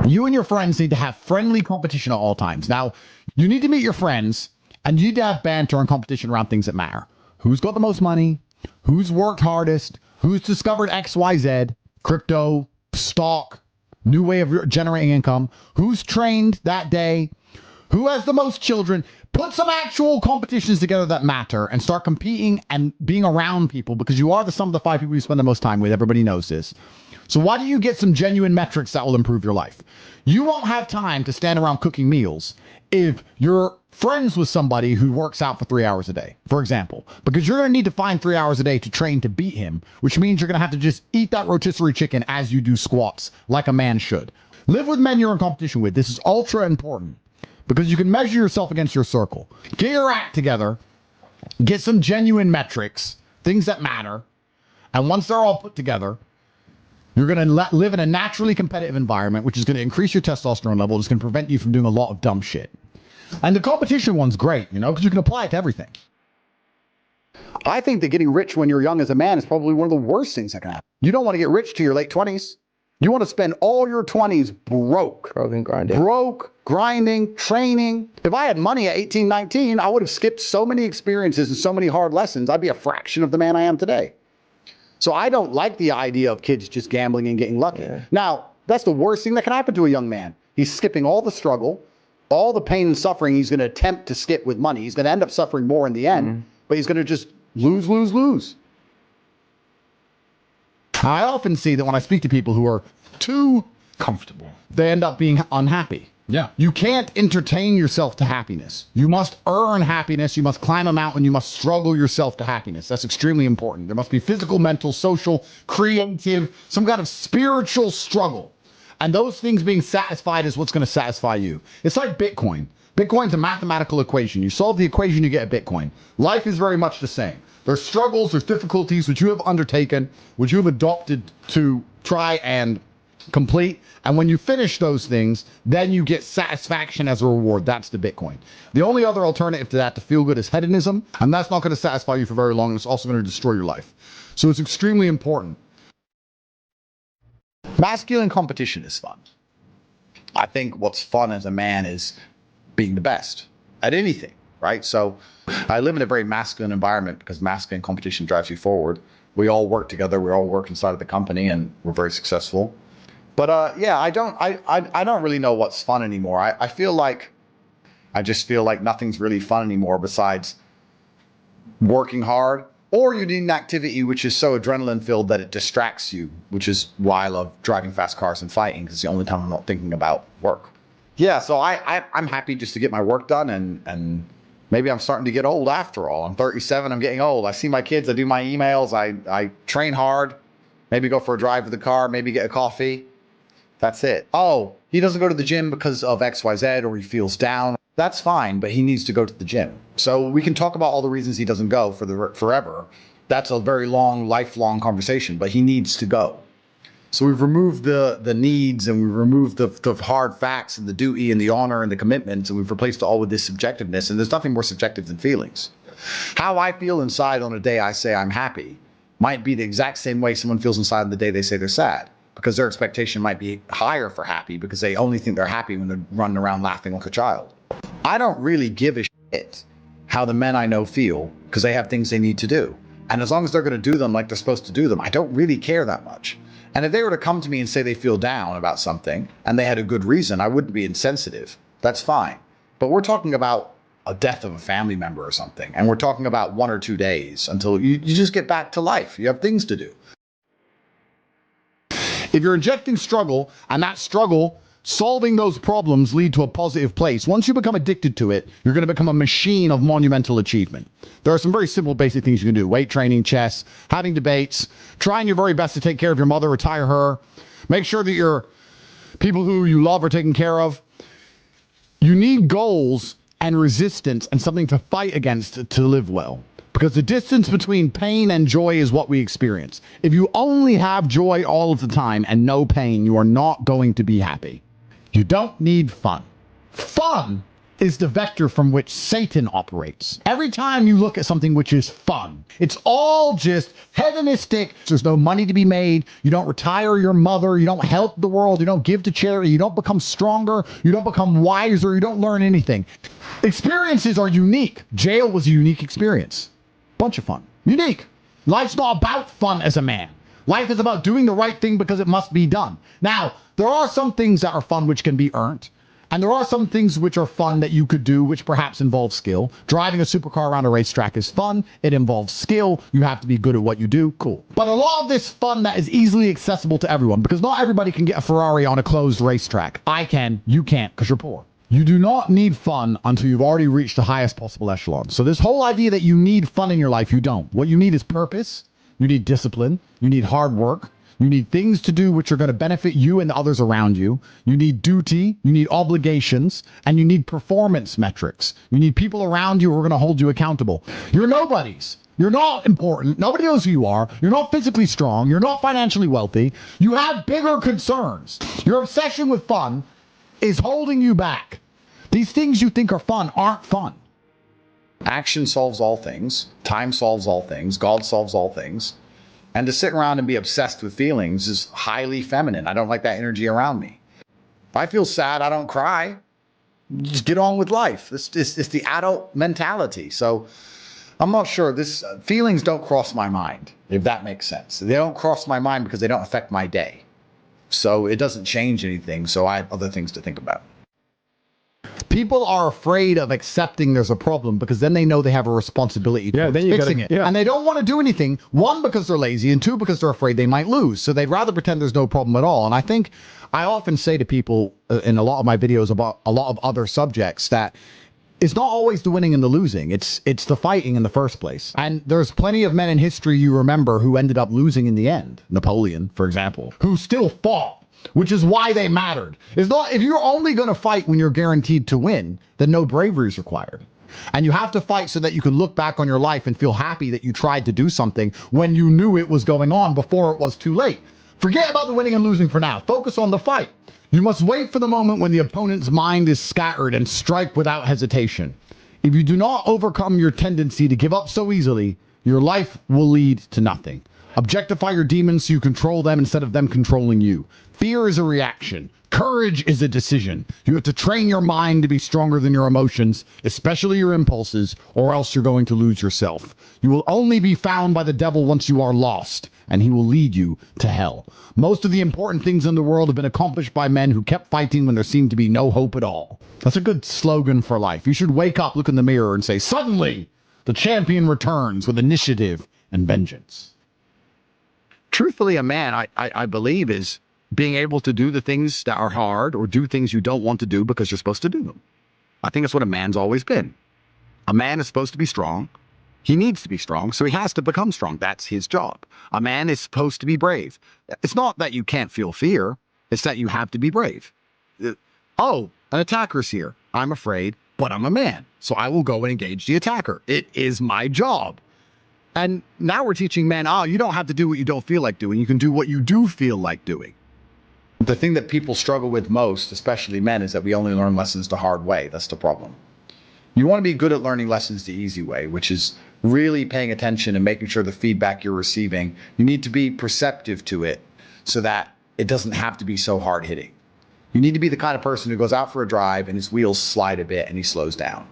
You and your friends need to have friendly competition at all times. Now, you need to meet your friends and you need to have banter and competition around things that matter. Who's got the most money? Who's worked hardest? Who's discovered XYZ? Crypto, stock, new way of generating income? Who's trained that day? Who has the most children? Put some actual competitions together that matter and start competing and being around people, because you are the sum of the 5 people you spend the most time with. Everybody knows this. So why don't you get some genuine metrics that will improve your life? You won't have time to stand around cooking meals if you're friends with somebody who works out for 3 hours a day, for example, because you're going to need to find 3 hours a day to train to beat him, which means you're going to have to just eat that rotisserie chicken as you do squats, like a man should. Live with men you're in competition with. This is ultra important, because you can measure yourself against your circle. Get your act together, get some genuine metrics, things that matter, and once they're all put together, you're going to live in a naturally competitive environment, which is going to increase your testosterone level. It's going to prevent you from doing a lot of dumb shit. And the competition one's great, because you can apply it to everything. I think that getting rich when you're young as a man is probably one of the worst things that can happen. You don't want to get rich to your late 20s. You want to spend all your 20s broke. Broke, grinding, training. If I had money at 18, 19, I would have skipped so many experiences and so many hard lessons. I'd be a fraction of the man I am today. So I don't like the idea of kids just gambling and getting lucky. Yeah. Now, that's the worst thing that can happen to a young man. He's skipping all the struggle, all the pain and suffering he's going to attempt to skip with money. He's going to end up suffering more in the end, but he's going to just lose, lose, lose. I often see that when I speak to people who are too comfortable, they end up being unhappy. Yeah. You can't entertain yourself to happiness. You must earn happiness. You must climb a mountain. You must struggle yourself to happiness. That's extremely important. There must be physical, mental, social, creative, some kind of spiritual struggle. And those things being satisfied is what's going to satisfy you. It's like Bitcoin. Bitcoin's a mathematical equation. You solve the equation, you get a Bitcoin. Life is very much the same. There's struggles, there's difficulties which you have undertaken, which you have adopted to try and complete. And when you finish those things, then you get satisfaction as a reward. That's the Bitcoin. The only other alternative to that, to feel good, is hedonism. And that's not going to satisfy you for very long. And it's also going to destroy your life. So it's extremely important. Masculine competition is fun. I think what's fun as a man is being the best at anything, right? So I live in a very masculine environment because masculine competition drives you forward. We all work together. We all work inside of the company and we're very successful. But yeah, I don't really know what's fun anymore. I just feel like nothing's really fun anymore besides working hard, or you need an activity which is so adrenaline filled that it distracts you, which is why I love driving fast cars and fighting, because it's the only time I'm not thinking about work. Yeah, so I'm happy just to get my work done, and maybe I'm starting to get old after all. I'm 37, I'm getting old. I see my kids, I do my emails, I train hard, maybe go for a drive with the car, maybe get a coffee. That's it. Oh, he doesn't go to the gym because of XYZ, or he feels down. That's fine, but he needs to go to the gym. So we can talk about all the reasons he doesn't go forever. That's a very long, lifelong conversation, but he needs to go. So we've removed the needs, and we've removed the hard facts and the duty and the honor and the commitments, and we've replaced it all with this subjectiveness. And there's nothing more subjective than feelings. How I feel inside on a day I say I'm happy might be the exact same way someone feels inside on the day they say they're sad, because their expectation might be higher for happy because they only think they're happy when they're running around laughing like a child. I don't really give a shit how the men I know feel, because they have things they need to do. And as long as they're going to do them like they're supposed to do them, I don't really care that much. And if they were to come to me and say they feel down about something and they had a good reason, I wouldn't be insensitive. That's fine. But we're talking about a death of a family member or something. And we're talking about 1 or 2 days until you just get back to life. You have things to do. If you're injecting struggle, and that struggle, solving those problems lead to a positive place, once you become addicted to it, you're going to become a machine of monumental achievement. There are some very simple, basic things you can do. Weight training, chess, having debates, trying your very best to take care of your mother, retire her, make sure that your people who you love are taken care of. You need goals and resistance and something to fight against to live well. Because the distance between pain and joy is what we experience. If you only have joy all of the time and no pain, you are not going to be happy. You don't need fun. Fun is the vector from which Satan operates. Every time you look at something which is fun, it's all just hedonistic. There's no money to be made. You don't retire your mother. You don't help the world. You don't give to charity. You don't become stronger. You don't become wiser. You don't learn anything. Experiences are unique. Jail was a unique experience. Bunch of fun. Unique. Life's not about fun as a man. Life is about doing the right thing because it must be done. Now, there are some things that are fun which can be earned. And there are some things which are fun that you could do, which perhaps involve skill. Driving a supercar around a racetrack is fun. It involves skill. You have to be good at what you do. Cool. But a lot of this fun that is easily accessible to everyone, because not everybody can get a Ferrari on a closed racetrack. I can. You can't because you're poor. You do not need fun until you've already reached the highest possible echelon. So this whole idea that you need fun in your life, you don't. What you need is purpose. You need discipline. You need hard work. You need things to do which are going to benefit you and the others around you. You need duty, you need obligations, and you need performance metrics. You need people around you who are going to hold you accountable. You're nobodies. You're not important. Nobody knows who you are. You're not physically strong. You're not financially wealthy. You have bigger concerns. Your obsession with fun is holding you back. These things you think are fun aren't fun. Action solves all things. Time solves all things. God solves all things. And to sit around and be obsessed with feelings is highly feminine. I don't like that energy around me. If I feel sad, I don't cry. Just get on with life. It's the adult mentality. So I'm not sure. Feelings don't cross my mind, if that makes sense. They don't cross my mind because they don't affect my day. So it doesn't change anything. So I have other things to think about. People are afraid of accepting there's a problem because then they know they have a responsibility to fixing it. Yeah. And they don't want to do anything, one, because they're lazy, and two, because they're afraid they might lose. So they'd rather pretend there's no problem at all. And I think I often say to people in a lot of my videos about a lot of other subjects that it's not always the winning and the losing. It's the fighting in the first place. And there's plenty of men in history you remember who ended up losing in the end. Napoleon, for example, who still fought. Which is why they mattered. It's not, if you're only going to fight when you're guaranteed to win, then no bravery is required. And you have to fight so that you can look back on your life and feel happy that you tried to do something when you knew it was going on before it was too late. Forget about the winning and losing for now. Focus on the fight. You must wait for the moment when the opponent's mind is scattered and strike without hesitation. If you do not overcome your tendency to give up so easily, your life will lead to nothing. Objectify your demons so you control them instead of them controlling you. Fear is a reaction. Courage is a decision. You have to train your mind to be stronger than your emotions, especially your impulses, or else you're going to lose yourself. You will only be found by the devil once you are lost, and he will lead you to hell. Most of the important things in the world have been accomplished by men who kept fighting when there seemed to be no hope at all. That's a good slogan for life. You should wake up, look in the mirror, and say, suddenly, the champion returns with initiative and vengeance. Truthfully, a man, I believe, is being able to do the things that are hard or do things you don't want to do because you're supposed to do them. I think that's what a man's always been. A man is supposed to be strong. He needs to be strong, so he has to become strong. That's his job. A man is supposed to be brave. It's not that you can't feel fear. It's that you have to be brave. Oh, an attacker's here. I'm afraid, but I'm a man, so I will go and engage the attacker. It is my job. And now we're teaching men, you don't have to do what you don't feel like doing. You can do what you do feel like doing. The thing that people struggle with most, especially men, is that we only learn lessons the hard way. That's the problem. You want to be good at learning lessons the easy way, which is really paying attention and making sure the feedback you're receiving, you need to be perceptive to it so that it doesn't have to be so hard hitting. You need to be the kind of person who goes out for a drive and his wheels slide a bit and he slows down.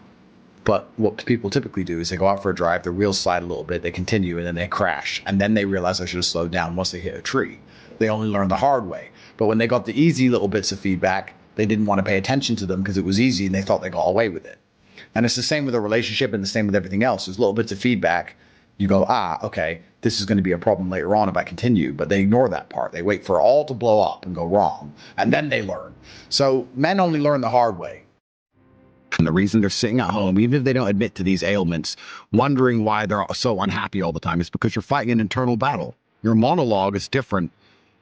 But what people typically do is they go out for a drive, their wheels slide a little bit, they continue, and then they crash. And then they realize I should have slowed down once they hit a tree. They only learn the hard way. But when they got the easy little bits of feedback, they didn't want to pay attention to them because it was easy and they thought they got away with it. And it's the same with a relationship and the same with everything else. There's little bits of feedback. You go, okay, this is going to be a problem later on if I continue. But they ignore that part. They wait for it all to blow up and go wrong. And then they learn. So men only learn the hard way. And the reason they're sitting at home, even if they don't admit to these ailments, wondering why they're so unhappy all the time, is because you're fighting an internal battle. Your monologue is different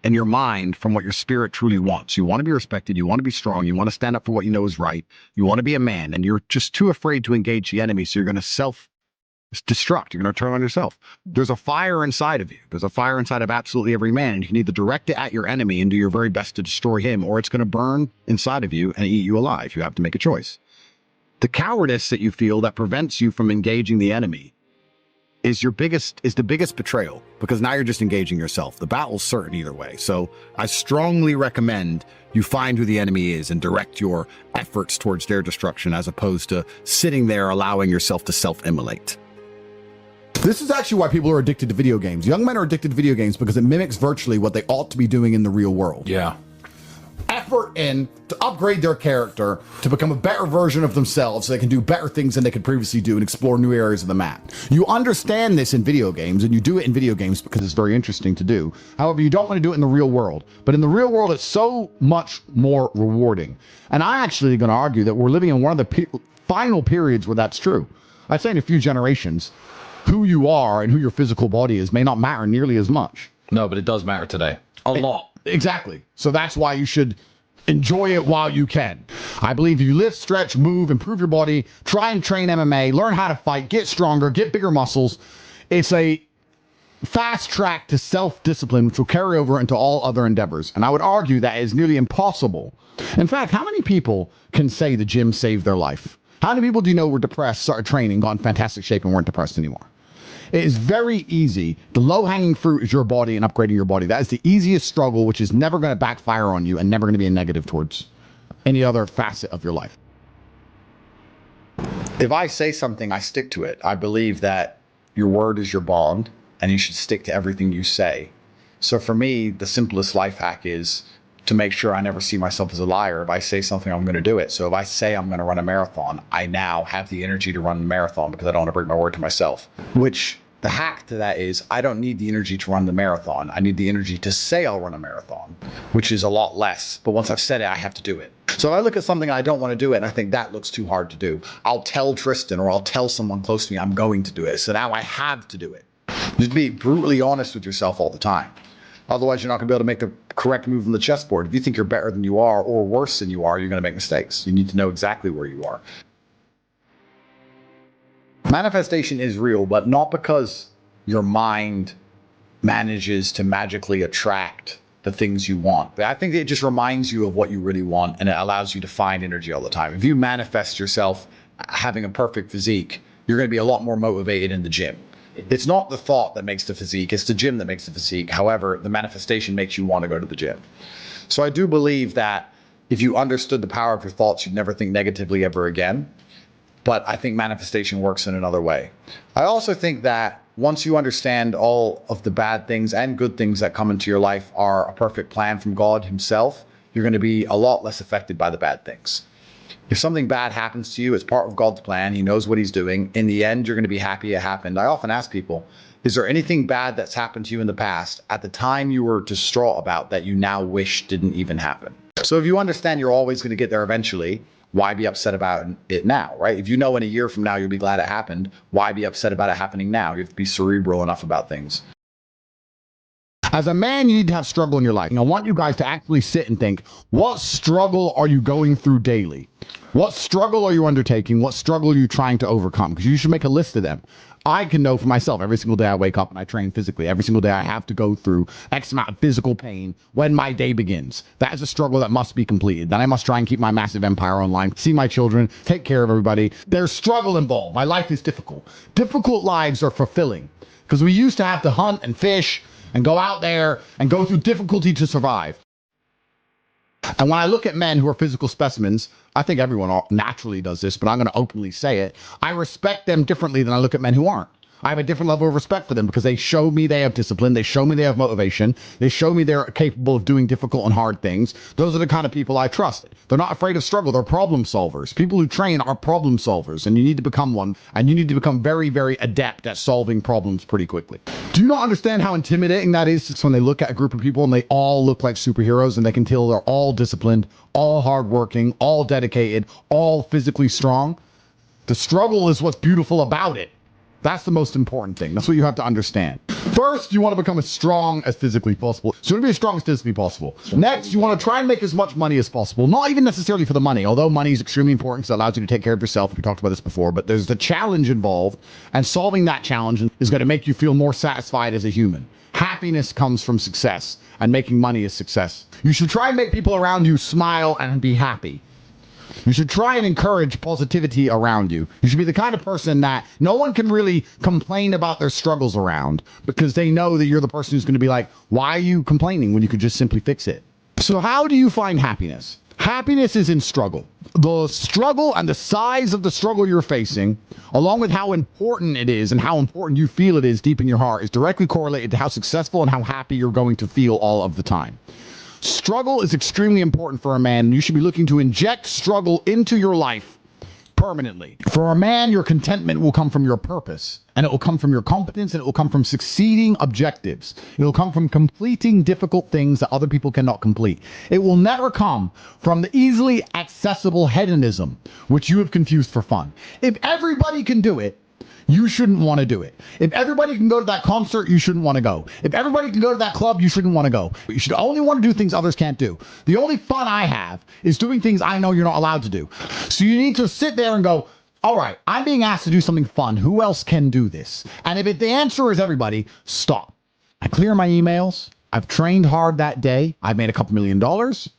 in your mind from what your spirit truly wants. You want to be respected. You want to be strong. You want to stand up for what you know is right. You want to be a man, and you're just too afraid to engage the enemy. So you're going to self-destruct. You're going to turn on yourself. There's a fire inside of you. There's a fire inside of absolutely every man. And you can either direct it at your enemy and do your very best to destroy him, or it's going to burn inside of you and eat you alive. You have to make a choice. The cowardice that you feel that prevents you from engaging the enemy is the biggest betrayal, because now you're just engaging yourself. The battle's certain either way. So I strongly recommend you find who the enemy is and direct your efforts towards their destruction, as opposed to sitting there allowing yourself to self-immolate. This is actually why people are addicted to video games. Young men are addicted to video games because it mimics virtually what they ought to be doing in the real world. Yeah. Effort in to upgrade their character to become a better version of themselves so they can do better things than they could previously do and explore new areas of the map. You understand this in video games, and you do it in video games because it's very interesting to do. However, you don't want to do it in the real world. But in the real world, it's so much more rewarding. And I'm actually going to argue that we're living in one of the final periods where that's true. I'd say in a few generations, who you are and who your physical body is may not matter nearly as much. No, but it does matter today. A lot. Exactly. So that's why you should enjoy it while you can. I believe you lift, stretch, move, improve your body, try and train MMA, learn how to fight, get stronger, get bigger muscles. It's a fast track to self-discipline, which will carry over into all other endeavors. And I would argue that is nearly impossible. In fact, how many people can say the gym saved their life? How many people do you know were depressed, started training, got in fantastic shape, and weren't depressed anymore? It is very easy. The low-hanging fruit is your body and upgrading your body. That is the easiest struggle, which is never going to backfire on you and never going to be a negative towards any other facet of your life. If I say something, I stick to it. I believe that your word is your bond, and you should stick to everything you say. So for me, the simplest life hack is to make sure I never see myself as a liar. If I say something, I'm going to do it. So if I say I'm going to run a marathon, I now have the energy to run a marathon because I don't want to break my word to myself. Which the hack to that is I don't need the energy to run the marathon. I need the energy to say I'll run a marathon, which is a lot less. But once I've said it, I have to do it. So if I look at something I don't want to do it and I think that looks too hard to do, I'll tell Tristan or I'll tell someone close to me I'm going to do it. So now I have to do it. Just be brutally honest with yourself all the time. Otherwise, you're not going to be able to make the correct move on the chessboard. If you think you're better than you are or worse than you are, you're going to make mistakes. You need to know exactly where you are. Manifestation is real, but not because your mind manages to magically attract the things you want. I think it just reminds you of what you really want, and it allows you to find energy all the time. If you manifest yourself having a perfect physique, you're going to be a lot more motivated in the gym. It's not the thought that makes the physique, it's the gym that makes the physique. However, the manifestation makes you want to go to the gym. So I do believe that if you understood the power of your thoughts, you'd never think negatively ever again. But I think manifestation works in another way. I also think that once you understand all of the bad things and good things that come into your life are a perfect plan from God himself, you're going to be a lot less affected by the bad things. If something bad happens to you, it's part of God's plan. He knows what he's doing. In the end, you're going to be happy it happened. I often ask people, is there anything bad that's happened to you in the past at the time you were distraught about that you now wish didn't even happen? So if you understand you're always going to get there eventually, why be upset about it now, right? If you know in a year from now you'll be glad it happened, why be upset about it happening now? You have to be cerebral enough about things. As a man, you need to have struggle in your life. And I want you guys to actually sit and think, what struggle are you going through daily? What struggle are you undertaking? What struggle are you trying to overcome? Because you should make a list of them. I can know for myself, every single day I wake up and I train physically. Every single day I have to go through X amount of physical pain when my day begins. That is a struggle that must be completed. Then I must try and keep my massive empire online, see my children, take care of everybody. There's struggle involved. My life is difficult. Difficult lives are fulfilling because we used to have to hunt and fish and go out there and go through difficulty to survive. And when I look at men who are physical specimens, I think everyone naturally does this, but I'm going to openly say it. I respect them differently than I look at men who aren't. I have a different level of respect for them because they show me they have discipline. They show me they have motivation. They show me they're capable of doing difficult and hard things. Those are the kind of people I trust. They're not afraid of struggle. They're problem solvers. People who train are problem solvers, and you need to become one. And you need to become very, very adept at solving problems pretty quickly. Do you not understand how intimidating that is when they look at a group of people and they all look like superheroes and they can tell they're all disciplined, all hardworking, all dedicated, all physically strong? The struggle is what's beautiful about it. That's the most important thing. That's what you have to understand. First, you want to become as strong as physically possible. So you want to be as strong as physically possible. Next, you want to try and make as much money as possible. Not even necessarily for the money, although money is extremely important because it allows you to take care of yourself. We talked about this before, but there's the challenge involved, and solving that challenge is going to make you feel more satisfied as a human. Happiness comes from success, and making money is success. You should try and make people around you smile and be happy. You should try and encourage positivity around you. You should be the kind of person that no one can really complain about their struggles around, because they know that you're the person who's going to be like, why are you complaining when you could just simply fix it? So how do you find happiness? Happiness is in struggle. The struggle and the size of the struggle you're facing, along with how important it is and how important you feel it is deep in your heart, is directly correlated to how successful and how happy you're going to feel all of the time. Struggle is extremely important for a man, and you should be looking to inject struggle into your life permanently. For a man, your contentment will come from your purpose, and it will come from your competence, and it will come from succeeding objectives. It will come from completing difficult things that other people cannot complete. It will never come from the easily accessible hedonism, which you have confused for fun. If everybody can do it, you shouldn't want to do it. If everybody can go to that concert, you shouldn't want to go. If everybody can go to that club, you shouldn't want to go. You should only want to do things others can't do. The only fun I have is doing things I know you're not allowed to do. So you need to sit there and go, all right, I'm being asked to do something fun. Who else can do this? And if the answer is everybody, stop. I clear my emails. I've trained hard that day. I've made a couple $1 million.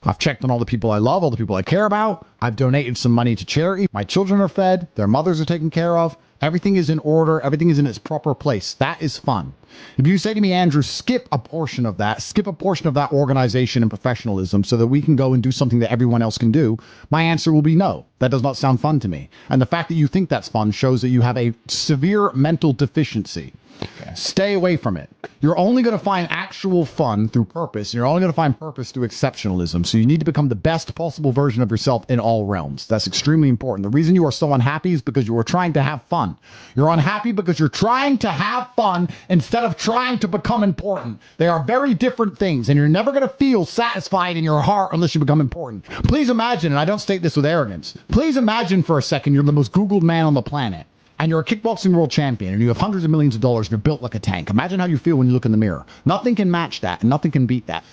I've checked on all the people I love, all the people I care about. I've donated some money to charity. My children are fed. Their mothers are taken care of. Everything is in order. Everything is in its proper place. That is fun. If you say to me, Andrew, skip a portion of that organization and professionalism so that we can go and do something that everyone else can do, my answer will be no. That does not sound fun to me. And the fact that you think that's fun shows that you have a severe mental deficiency. Okay. Stay away from it. You're only going to find actual fun through purpose. You're only going to find purpose through exceptionalism. So you need to become the best possible version of yourself in all realms. That's extremely important. The reason you are so unhappy is because you are trying to have fun. You're unhappy because you're trying to have fun instead of trying to become important. They are very different things, and you're never going to feel satisfied in your heart unless you become important. Please imagine, and I don't state this with arrogance, please imagine for a second you're the most Googled man on the planet. And you're a kickboxing world champion, and you have hundreds of millions of dollars, and you're built like a tank. Imagine how you feel when you look in the mirror. Nothing can match that, and nothing can beat that.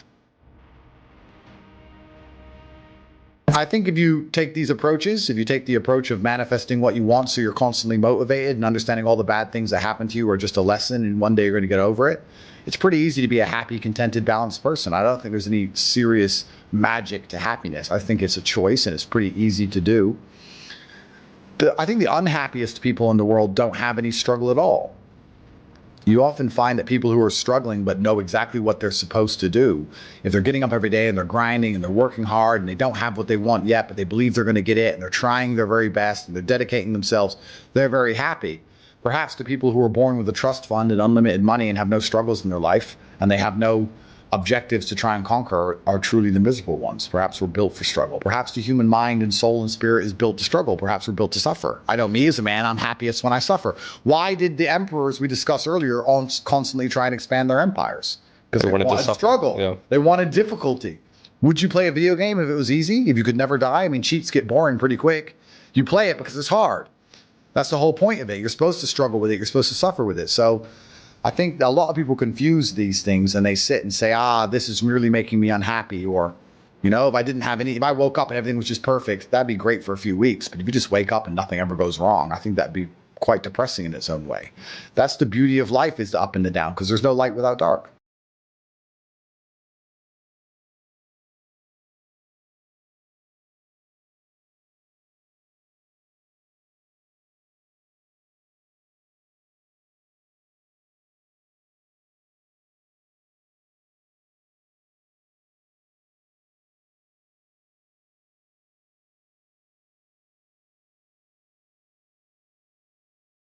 I think if you take these approaches, if you take the approach of manifesting what you want so you're constantly motivated and understanding all the bad things that happen to you are just a lesson and one day you're going to get over it, it's pretty easy to be a happy, contented, balanced person. I don't think there's any serious magic to happiness. I think it's a choice, and it's pretty easy to do. I think the unhappiest people in the world don't have any struggle at all. You often find that people who are struggling but know exactly what they're supposed to do, if they're getting up every day and they're grinding and they're working hard and they don't have what they want yet, but they believe they're going to get it and they're trying their very best and they're dedicating themselves, they're very happy. Perhaps the people who are born with a trust fund and unlimited money and have no struggles in their life and they have no objectives to try and conquer are truly the miserable ones. Perhaps we're built for struggle. Perhaps the human mind and soul and spirit is built to struggle. Perhaps we're built to suffer. I know me as a man, I'm happiest when I suffer. Why did the emperors we discussed earlier constantly try and expand their empires? Because they wanted to struggle. Yeah. They wanted difficulty. Would you play a video game if it was easy? If you could never die? I mean, cheats get boring pretty quick. You play it because it's hard. That's the whole point of it. You're supposed to struggle with it. You're supposed to suffer with it. So I think a lot of people confuse these things and they sit and say, this is really making me unhappy. Or, if I woke up and everything was just perfect, that'd be great for a few weeks. But if you just wake up and nothing ever goes wrong, I think that'd be quite depressing in its own way. That's the beauty of life, is the up and the down, because there's no light without dark.